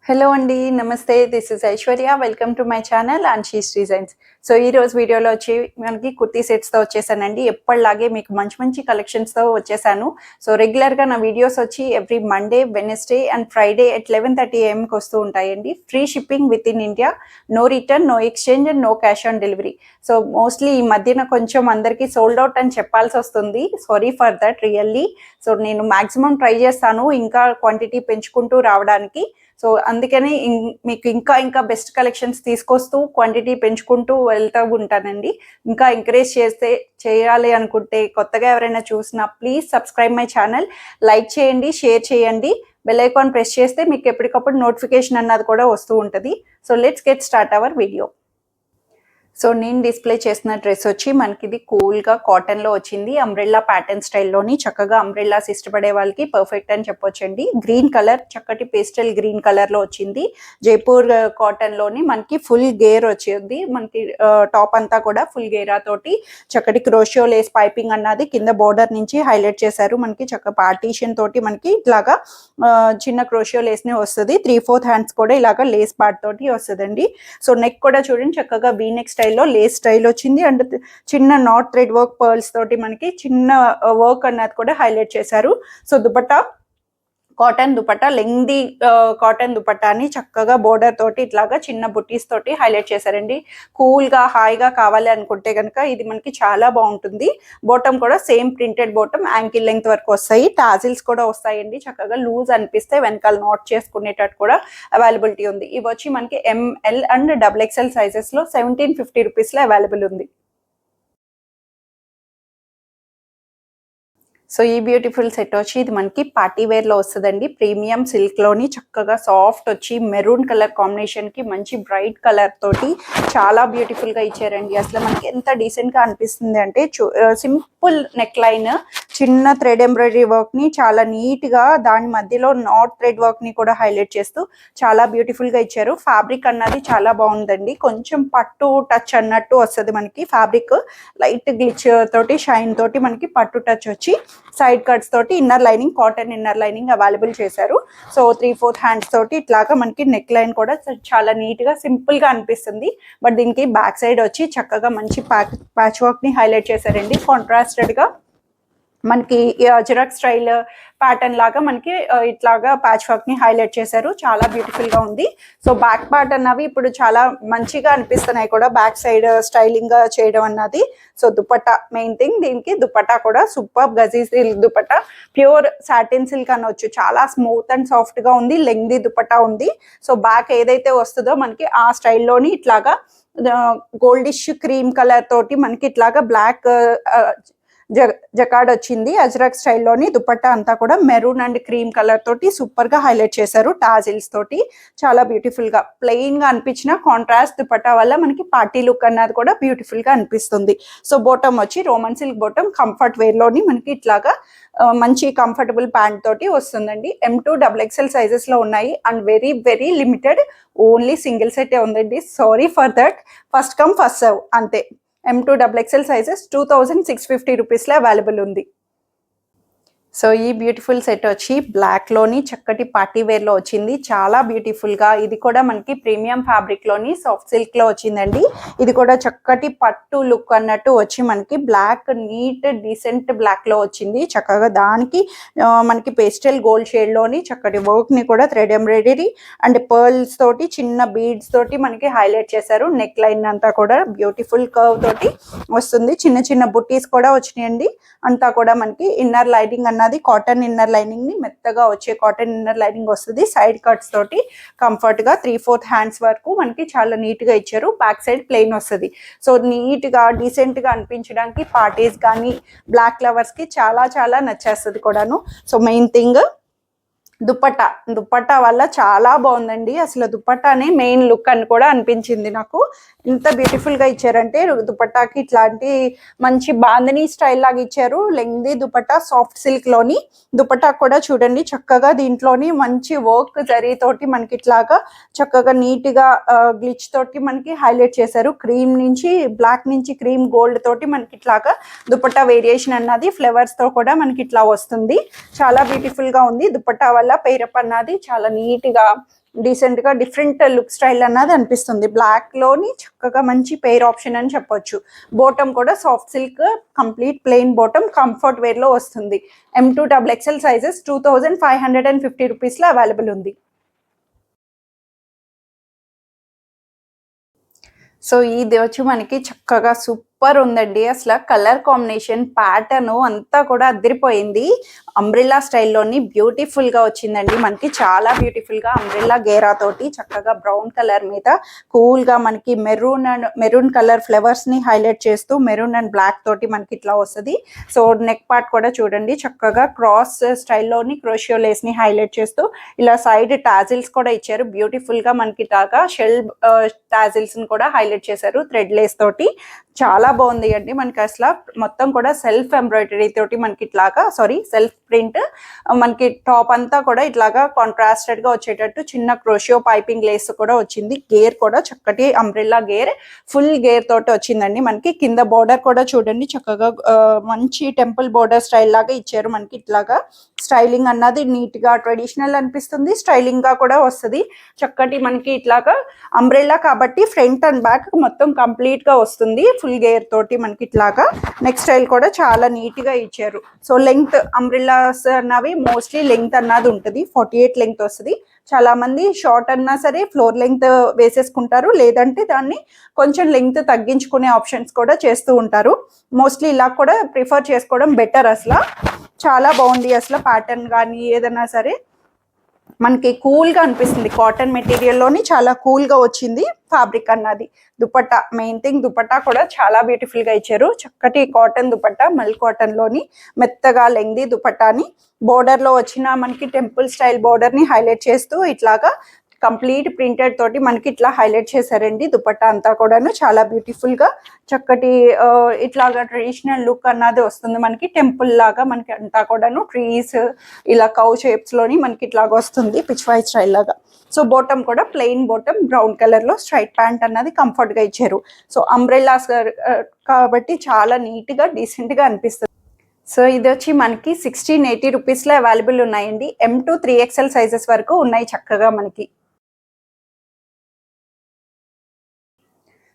Hello అండి. నమస్తే. This is Aishwarya. Welcome to my channel Anshi's designs. So ఈరోజు వీడియోలో వచ్చి మనకి కుర్తీ సెట్స్తో వచ్చేసానండి. ఎప్పటిలాగే మీకు మంచి మంచి కలెక్షన్స్తో వచ్చేసాను. సో రెగ్యులర్గా నా వీడియోస్ వచ్చి every Monday, Wednesday and Friday at 11:30 AM వస్తూ ఉంటాయండి. Free shipping within India, no return, no exchange and no cash on delivery. So mostly ఈ మధ్యన కొంచెం అందరికీ సోల్డ్ అవుట్ అని చెప్పాల్సి వస్తుంది. Sorry for that really. So నేను మ్యాక్సిమం ట్రై చేస్తాను ఇంకా క్వాంటిటీ పెంచుకుంటూ రావడానికి. సో అందుకని మీకు ఇంకా బెస్ట్ కలెక్షన్స్ తీసుకొస్తూ క్వాంటిటీ పెంచుకుంటూ వెళ్తూ ఉంటానండి. ఇంకా ఎంకరేజ్ చేయాలి అనుకుంటే కొత్తగా ఎవరైనా చూసినా please subscribe my channel, like చేయండి, షేర్ చేయండి, బెల్ ఐకాన్ ప్రెస్ చేస్తే మీకు ఎప్పటికప్పుడు నోటిఫికేషన్ అన్నది కూడా వస్తూ ఉంటుంది. So let's get start our video. So నేను డిస్ప్లే చేసిన డ్రెస్ వచ్చి మనకి ఇది కూల్గా కాటన్లో వచ్చింది. అంబ్రెల్లా ప్యాటర్న్ స్టైల్లోని చక్కగా అంబ్రెల్లాస్ ఇష్టపడే వాళ్ళకి పర్ఫెక్ట్ అని చెప్పొచ్చండి. గ్రీన్ కలర్, చక్కటి పేస్టల్ గ్రీన్ కలర్లో వచ్చింది. జైపూర్ కాటన్లోని మనకి ఫుల్ గేర్ వచ్చింది. మనకి టాప్ అంతా కూడా ఫుల్ గేరా తోటి చక్కటి క్రోషియో లేస్ పైపింగ్ అన్నది కింద బోర్డర్ నుంచి హైలైట్ చేశారు. మనకి చక్క పార్టీషన్ తోటి మనకి ఇట్లాగా చిన్న క్రోషియో లేస్ని వస్తుంది. 3/4 హ్యాండ్స్ కూడా ఇలాగా లేస్ పార్ట్ తోటి వస్తుందండి. సో నెక్ కూడా చూడండి చక్కగా వీ నెక్ స్టైల్లో లేస్ స్టైల్ వచ్చింది. అండ్ చిన్న నాట్ థ్రెడ్ వర్క్ పర్ల్స్ తోటి మనకి చిన్న వర్క్ అన్నది కూడా హైలైట్ చేశారు. So dupatta cotton dupatta, lengthy cotton దుపట్టాని చక్కగా బోర్డర్ తోటి ఇట్లాగా చిన్న బుట్టీస్ తోటి హైలైట్ చేశారండి. కూల్గా హాయిగా కావాలి అనుకుంటే కనుక ఇది మనకి చాలా బాగుంటుంది. బాటమ్ కూడా same printed bottom, ankle length వరకు వస్తాయి. టాజిల్స్ కూడా వస్తాయండి. చక్కగా లూజ్ అనిపిస్తే వెనకాల నాట్ చేసుకునేటట్టు కూడా అవైలబిలిటీ ఉంది. ఇవి వచ్చి మనకి ML అండ్ XXL సైజెస్లో 1750 రూపీస్లో అవైలబుల్ ఉంది. సో ఈ బ్యూటిఫుల్ సెట్ వచ్చి ఇది మనకి పార్టీ వేర్లో వస్తుందండి. ప్రీమియం సిల్క్లోని చక్కగా సాఫ్ట్ వచ్చి మెరూన్ కలర్ కాంబినేషన్కి మంచి బ్రైట్ కలర్ తోటి చాలా బ్యూటిఫుల్గా ఇచ్చారండి. అసలు మనకి ఎంత డీసెంట్గా అనిపిస్తుంది అంటే సింపుల్ నెక్ లైన్, చిన్న థ్రెడ్ ఎంబ్రాయిడరీ వర్క్ని చాలా నీట్గా దాని మధ్యలో నాట్ థ్రెడ్ వర్క్ని కూడా హైలైట్ చేస్తూ చాలా బ్యూటిఫుల్గా ఇచ్చారు. ఫ్యాబ్రిక్ అన్నది చాలా బాగుందండి. కొంచెం పట్టు టచ్ అన్నట్టు వస్తుంది మనకి. ఫ్యాబ్రిక్ లైట్ గ్లిచ్ తోటి షైన్ తోటి మనకి పట్టు టచ్ వచ్చి సైడ్ కట్స్ తోటి inner lining, cotton inner lining available చేశారు. సో 3/4 హ్యాండ్స్ తోటి ఇట్లాగా మనకి నెక్ లైన్ కూడా చాలా నీట్గా సింపుల్గా అనిపిస్తుంది. బట్ దీనికి బ్యాక్ సైడ్ వచ్చి చక్కగా మంచి ప్యాచ్ వర్క్ని హైలైట్ చేశారండి. కాంట్రాస్టెడ్గా మనకి అజ్రక్ స్టైల్ ప్యాటర్న్ లాగా మనకి ఇట్లాగా ప్యాచ్ వర్క్ ని హైలైట్ చేశారు. చాలా బ్యూటిఫుల్ గా ఉంది. సో బ్యాక్ పార్ట్ అన్నవి ఇప్పుడు చాలా మంచిగా అనిపిస్తున్నాయి కూడా, బ్యాక్ సైడ్ స్టైలింగ్ గా చేయడం అన్నది. So dupatta main thing. దీనికి దుపట్టా కూడా super Gaji silk dupatta, pure satin silk అనొచ్చు. చాలా స్మూత్ అండ్ సాఫ్ట్ గా ఉంది. లెంగ్దీ దుపట్టా ఉంది. సో బ్యాక్ ఏదైతే వస్తుందో మనకి ఆ స్టైల్లోని ఇట్లాగా గోల్డిష్ క్రీమ్ కలర్ తోటి మనకి ఇట్లాగా బ్లాక్ జకాడ్ వచ్చింది. అజ్రక్ స్టైల్లోని దుపట్టా అంతా కూడా మెరూన్ అండ్ క్రీమ్ కలర్ తోటి సూపర్ గా హైలైట్ చేశారు. టాజిల్స్ తోటి చాలా బ్యూటిఫుల్ గా ప్లెయిన్ గా అనిపించిన కాంట్రాస్ట్ దుపట్టా వల్ల మనకి పార్టీ లుక్ అన్నది కూడా బ్యూటిఫుల్ గా అనిపిస్తుంది. సో బాటమ్ వచ్చి Roman silk bottom, comfort wear లోని మనకి ఇట్లాగా మంచి కంఫర్టబుల్ ప్యాంట్ తోటి వస్తుందండి. M2 XXL సైజెస్ లో ఉన్నాయి and very very limited, only single set ఉందండి. Sorry for that. First come first serve అంతే. M2 XXL సైజెస్ 2650 రూపీస్లో అవైలబుల్ ఉంది. సో ఈ బ్యూటిఫుల్ సెట్ వచ్చి బ్లాక్లోని చక్కటి పార్టీ వేర్లో వచ్చింది. చాలా బ్యూటిఫుల్గా. ఇది కూడా మనకి ప్రీమియం ఫ్యాబ్రిక్లోని సాఫ్ట్ సిల్క్లో వచ్చిందండి. ఇది కూడా చక్కటి పట్టు లుక్ అన్నట్టు వచ్చి మనకి బ్లాక్, నీట్ డీసెంట్ బ్లాక్లో వచ్చింది. చక్కగా దానికి మనకి పేస్టల్ గోల్డ్ షేడ్లోని చక్కటి వర్క్ని కూడా థ్రెడ్ ఎంబ్రాయిడరీ అండ్ పర్ల్స్ తోటి చిన్న బీడ్స్ తోటి మనకి హైలైట్ చేశారు. నెక్ లైన్ అంతా కూడా బ్యూటిఫుల్ కర్వ్ తోటి వస్తుంది. చిన్న చిన్న బుట్టీస్ కూడా వచ్చినాయండి. అంతా కూడా మనకి ఇన్నర్ లైనింగ్ అన్నది కాటన్ ఇన్నర్ లైనింగ్ ని మెత్తగా వచ్చే కాటన్ ఇన్నర్ లైనింగ్ వస్తుంది. సైడ్ కట్స్ తోటి కంఫర్ట్ గా 3/4 హ్యాండ్స్ వరకు మనకి చాలా నీట్ గా ఇచ్చారు. బ్యాక్ సైడ్ ప్లెయిన్ వస్తుంది. సో నీట్ గా డీసెంట్ గా అనిపించడానికి పార్టీస్ కానీ బ్లాక్ లవర్స్ కి చాలా చాలా నచ్చేస్తుంది కూడాను. సో మెయిన్ థింగ్ దుపట్టా వల్ల చాలా బాగుందండి. అసలు దుపట్టానే మెయిన్ లుక్ అని కూడా అనిపించింది నాకు. ఇంత బ్యూటిఫుల్గా ఇచ్చారంటే దుపట్టాకి ఇట్లాంటి మంచి బాందని స్టైల్ లాగా ఇచ్చారు. లెంగ్దీ దుపట్టా సాఫ్ట్ సిల్క్లోని దుపట్టా కూడా చూడండి చక్కగా దీంట్లోని మంచి వర్క్ జరీతోటి మనకి ఇట్లాగా చక్కగా నీట్గా గ్లిచ్ తోటి మనకి హైలైట్ చేశారు. క్రీమ్ నుంచి బ్లాక్ నుంచి క్రీమ్ గోల్డ్ తోటి మనకి ఇట్లాగా దుపట్టా వేరియేషన్ అన్నది ఫ్లవర్స్తో కూడా మనకి ఇట్లా వస్తుంది. చాలా బ్యూటిఫుల్గా ఉంది. దుపట్టా వల్ల పేరప్ అన్నది చాలా నీట్గా డీసెంట్ గా డిఫరెంట్ లుక్ స్టైల్ అన్నది అనిపిస్తుంది. బ్లాక్ లోని చక్కగా మంచి పెయిర్ ఆప్షన్ అని చెప్పొచ్చు. బోటం కూడా soft silk complete plain bottom comfort wear లో వస్తుంది. M2XXL సైజెస్ 2550 రూపీస్ లో అవైలబుల్ ఉంది. సో ఇది వచ్చి మనకి చక్కగా సూపర్ ఉందండి. అసలు కలర్ కాంబినేషన్ ప్యాటర్న్ అంతా కూడా అదిరిపోయింది. అంబ్రెల్లా స్టైల్లోని బ్యూటిఫుల్ గా వచ్చిందండి. మనకి చాలా బ్యూటిఫుల్ గా అంబ్రెల్లా గేరా తోటి చక్కగా బ్రౌన్ కలర్ మీద కూల్ గా మనకి మెరూన్ కలర్ ఫ్లవర్స్ ని హైలైట్ చేస్తూ మెరూన్ అండ్ బ్లాక్ తోటి మనకి ఇట్లా వస్తుంది. సో నెక్ పార్ట్ కూడా చూడండి చక్కగా క్రాస్ స్టైల్లోని క్రోషియో లేస్ ని హైలైట్ చేస్తూ ఇలా సైడ్ టాజిల్స్ కూడా ఇచ్చారు. బ్యూటిఫుల్ గా మనకి ఇలాగా షెల్ టాజిల్స్ ని కూడా హైలైట్ చేశారు థ్రెడ్ లేస్ తోటి. చాలా బాగుంది అండి. మనకి అసలు మొత్తం కూడా సెల్ఫ్ ఎంబ్రాయిడరీ తోటి మనకి ఇట్లాగా సెల్ఫ్ ప్రింట్ మనకి టాప్ అంతా కూడా ఇట్లాగా కాంట్రాస్టెడ్ గా వచ్చేటట్టు చిన్న క్రోషియో పైపింగ్ లేస్ కూడా వచ్చింది. గేర్ కూడా చక్కటి అంబ్రెల్లా గేర్ ఫుల్ గేర్ తోటి వచ్చిందండి. మనకి కింద బోర్డర్ కూడా చూడండి చక్కగా మంచి టెంపుల్ బోర్డర్ స్టైల్ లాగా ఇచ్చారు. మనకి ఇట్లాగా స్టైలింగ్ అన్నది నీట్ గా ట్రెడిషనల్ అనిపిస్తుంది. స్టైలింగ్ గా కూడా వస్తుంది. చక్కటి మనకి ఇట్లాగా అంబ్రెల్లా కాబట్టి ఫ్రంట్ అండ్ బ్యాక్ మొత్తం కంప్లీట్ గా వస్తుంది ఫుల్ గేర్ తోటి. మనకి ఇట్లాగా నెక్ స్టైల్ కూడా చాలా నీట్ గా ఇచ్చారు. సో లెంగ్త్ అంబ్రెల్లాస్ అన్నవి మోస్ట్లీ లెంగ్త్ అన్నది ఉంటుంది. 48 లెంగ్త్ వస్తుంది. చాలా మంది షార్ట్ అన్నా సరే ఫ్లోర్ లెంగ్త్ వేసేసుకుంటారు, లేదంటే దాన్ని కొంచెం లెంగ్త్ తగ్గించుకునే ఆప్షన్స్ కూడా చేస్తూ ఉంటారు. మోస్ట్లీ ఇలా కూడా ప్రిఫర్ చేసుకోవడం బెటర్. అసలు చాలా బాగుంది. అసలు ప్యాటర్న్ కానీ ఏదైనా సరే మనకి కూల్ గా అనిపిస్తుంది. కాటన్ మెటీరియల్ లోని చాలా కూల్ గా వచ్చింది ఫ్యాబ్రిక్ అన్నది. దుపట్టా మెయిన్ థింగ్, దుపట్టా కూడా చాలా బ్యూటిఫుల్ గా ఇచ్చారు. చక్కటి కాటన్ దుపట్టా, మల్ కాటన్ లోని మెత్తగా లెంగ్ది దుపట్టాని బోర్డర్ లో వచ్చిన మనకి టెంపుల్ స్టైల్ బోర్డర్ ని హైలైట్ చేస్తూ ఇట్లాగా కంప్లీట్ ప్రింటెడ్ తోటి మనకి ఇట్లా హైలైట్ చేశారండి. దుపట్టా అంతా కూడాను చాలా బ్యూటిఫుల్ గా చక్కటి ఇట్లాగా ట్రెడిషనల్ లుక్ అన్నది వస్తుంది. మనకి టెంపుల్ లాగా మనకి అంతా కూడాను ట్రీస్ ఇలా కౌ షేప్స్ లోని మనకి ఇట్లాగా వస్తుంది పిచ్ వై స్టైల్ లాగా. సో బోటం కూడా ప్లెయిన్ బోటం బ్రౌన్ కలర్ లో స్ట్రైట్ ప్యాంట్ అన్నది కంఫర్ట్ గా ఇచ్చారు. సో అంబ్రెల్లాస్ కాబట్టి చాలా నీట్ గా డీసెంట్ గా అనిపిస్తుంది. సో ఇది వచ్చి మనకి 1680 రూపీస్ లో అవైలబుల్ ఉన్నాయండి. M2 3XL సైజెస్ వరకు ఉన్నాయి చక్కగా మనకి.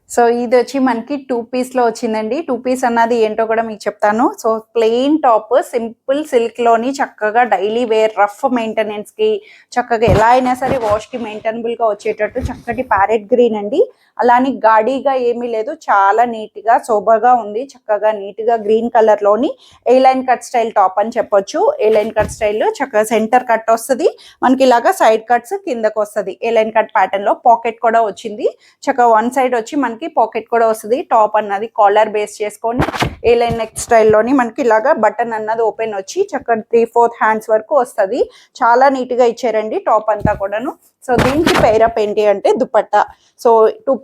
సో ఇది వచ్చి మనకి 2 పీస్ లో వచ్చిందండి. 2 పీస్ అన్నది ఏంటో కూడా మీకు చెప్తాను. So plain top simple silk లోని చక్కగా డైలీ వేర్ రఫ్ మెయింటెనెన్స్ కి చక్కగా ఎలా అయినా సరే వాష్ కి మెయింటైనబుల్ గా వచ్చేటట్టు చక్కటి ప్యారెట్ గ్రీన్ అండి. అలానే గాడీగా ఏమీ లేదు, చాలా నీట్ గా సోబర్గా ఉంది. చక్కగా నీట్ గా గ్రీన్ కలర్ లోని ఏ లైన్ కట్ స్టైల్ టాప్ అని చెప్పొచ్చు. ఏ లైన్ కట్ స్టైల్ చక్కగా సెంటర్ కట్ వస్తుంది మనకి, ఇలాగా సైడ్ కట్స్ కిందకు వస్తుంది. ఏ లైన్ కట్ ప్యాటర్న్ లో పాకెట్ కూడా వచ్చింది. చక్కగా వన్ సైడ్ వచ్చి మనకి పాకెట్ కూడా వస్తుంది. టాప్ అన్నది కాలర్ బేస్ చేసుకొని ఏ లైన్ నెక్ స్టైల్లోని మనకి ఇలాగా బటన్ అన్నది ఓపెన్ వచ్చి చక్కగా 3/4 హ్యాండ్స్ వరకు వస్తుంది. చాలా నీట్ గా ఇచ్చారండి టాప్ అంతా కూడాను. సో దీనికి పేరప్ ఏంటి అంటే దుపట్టా. సో 2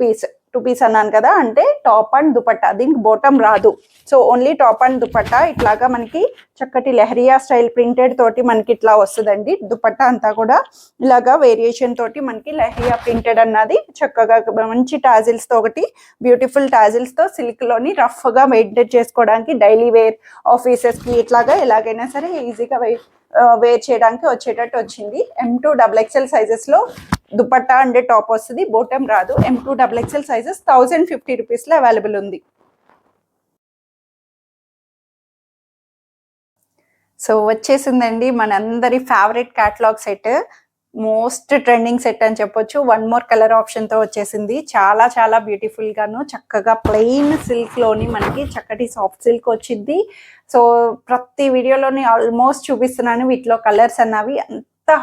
పీస్ అన్నాను కదా, అంటే టాప్ అండ్ దుపట్టా. దీనికి బోటం రాదు. So only top and dupatta ఇట్లాగా మనకి చక్కటి లెహరియా స్టైల్ ప్రింటెడ్ తోటి మనకి ఇట్లా వస్తుందండి. దుపట్టా అంతా కూడా ఇలాగా వేరియేషన్ తోటి మనకి లెహరియా ప్రింటెడ్ అన్నది చక్కగా మంచి టాజిల్స్ తో, ఒకటి బ్యూటిఫుల్ టాజిల్స్ తో సిల్క్ లోని రఫ్ గా మెయింటైన్ చేసుకోవడానికి డైలీ వేర్ ఆఫీసెస్ కి ఇట్లాగా ఎలాగైనా సరే ఈజీగా వేర్ చేయడానికి వచ్చేటట్టు వచ్చింది. M2XXL సైజెస్ లో దుపట్టా అండ్ టాప్ వస్తుంది, బోటం రాదు. M2XXL సైజెస్ 1050 రూపీస్ లో అవైలబుల్ ఉంది. సో వచ్చేసిందండి మనందరి favourite catalogue set, most trending set అని చెప్పొచ్చు. 1 మోర్ కలర్ ఆప్షన్ తో వచ్చేసింది. చాలా చాలా బ్యూటిఫుల్ గాను చక్కగా ప్లెయిన్ సిల్క్ లోని మనకి చక్కటి సాఫ్ట్ సిల్క్ వచ్చింది. సో ప్రతి వీడియోలోని ఆల్మోస్ట్ చూపిస్తున్నాను వీటిలో కలర్స్ అన్నవి.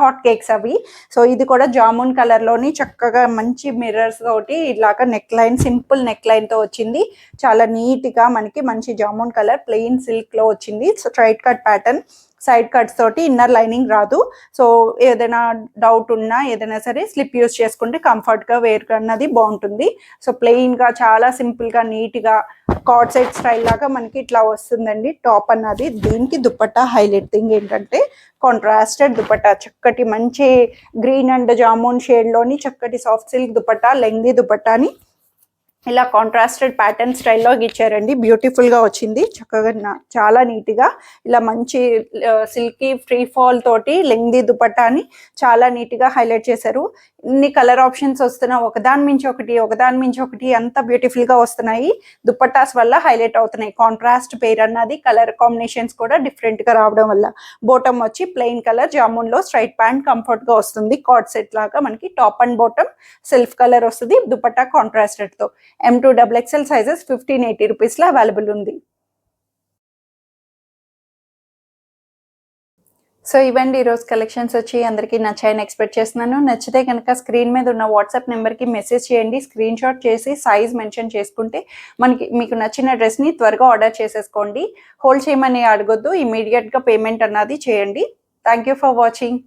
హాట్ కేక్స్ అవి. సో ఇది కూడా జామున్ కలర్ లోని చక్కగా మంచి మిర్రర్స్ తోటి ఇలాగా neck line, simple neck line తో వచ్చింది. చాలా నీట్ గా మనకి మంచి జామున్ కలర్ ప్లెయిన్ సిల్క్ లో వచ్చింది. Straight cut pattern, side cuts తోటి, ఇన్నర్ లైనింగ్ రాదు. సో ఏదైనా డౌట్ ఉన్నా ఏదైనా సరే స్లిప్ యూస్ చేసుకుంటే కంఫర్ట్ గా వేర్ అన్నది బాగుంటుంది. సో ప్లెయిన్ గా చాలా సింపుల్ గా నీట్ గా కార్డ్ సెట్ స్టైల్ లాగా మనకి ఇట్లా వస్తుందండి టాప్ అన్నది. దీనికి దుపట్టా హైలైట్ థింగ్ ఏంటంటే కాంట్రాస్టెడ్ దుపట్టా, చక్కటి మంచి గ్రీన్ అండ్ జామున్ షేడ్ లోని చక్కటి సాఫ్ట్ సిల్క్ దుపట్టా, లెంగ్దీ దుపట్టాని ఇలా కాంట్రాస్టెడ్ ప్యాటర్న్ స్టైల్లో ఇచ్చారండి. బ్యూటిఫుల్గా వచ్చింది, చక్కగా చాలా నీట్గా ఇలా మంచి సిల్కీ ఫ్రీ ఫాల్ తోటి లెంగ్దీ దుపట్టాని చాలా నీట్గా హైలైట్ చేశారు. ఇన్ని కలర్ ఆప్షన్స్ వస్తున్నా ఒకదాని మించి ఒకటి అంత బ్యూటిఫుల్గా వస్తున్నాయి. దుపట్టాస్ వల్ల హైలైట్ అవుతున్నాయి. కాంట్రాస్ట్ పేర్ అన్నది, కలర్ కాంబినేషన్స్ కూడా డిఫరెంట్గా రావడం వల్ల. బాటమ్ వచ్చి ప్లెయిన్ కలర్ జామున్లో స్ట్రైట్ ప్యాంట్ కంఫర్ట్గా వస్తుంది. కార్డ్ సెట్ లాగా మనకి top and bottom self colour వస్తుంది. దుపట్టా కాంట్రాస్టెడ్తో M2XXL సైజెస్ 1580 రూపీస్లో అవైలబుల్ ఉంది. సో ఇవండి ఈరోజు కలెక్షన్స్ వచ్చి అందరికీ నచ్చాయని ఎక్స్పెక్ట్ చేస్తున్నాను. నచ్చితే కనుక స్క్రీన్ మీద ఉన్న వాట్సాప్ నెంబర్కి మెసేజ్ చేయండి. స్క్రీన్ షాట్ చేసి సైజ్ మెన్షన్ చేసుకుంటే మీకు నచ్చిన డ్రెస్ని త్వరగా ఆర్డర్ చేసేసుకోండి. హోల్డ్ చేయమని అడగొద్దు, ఇమీడియట్గా పేమెంట్ అన్నది చేయండి. Thank you for watching.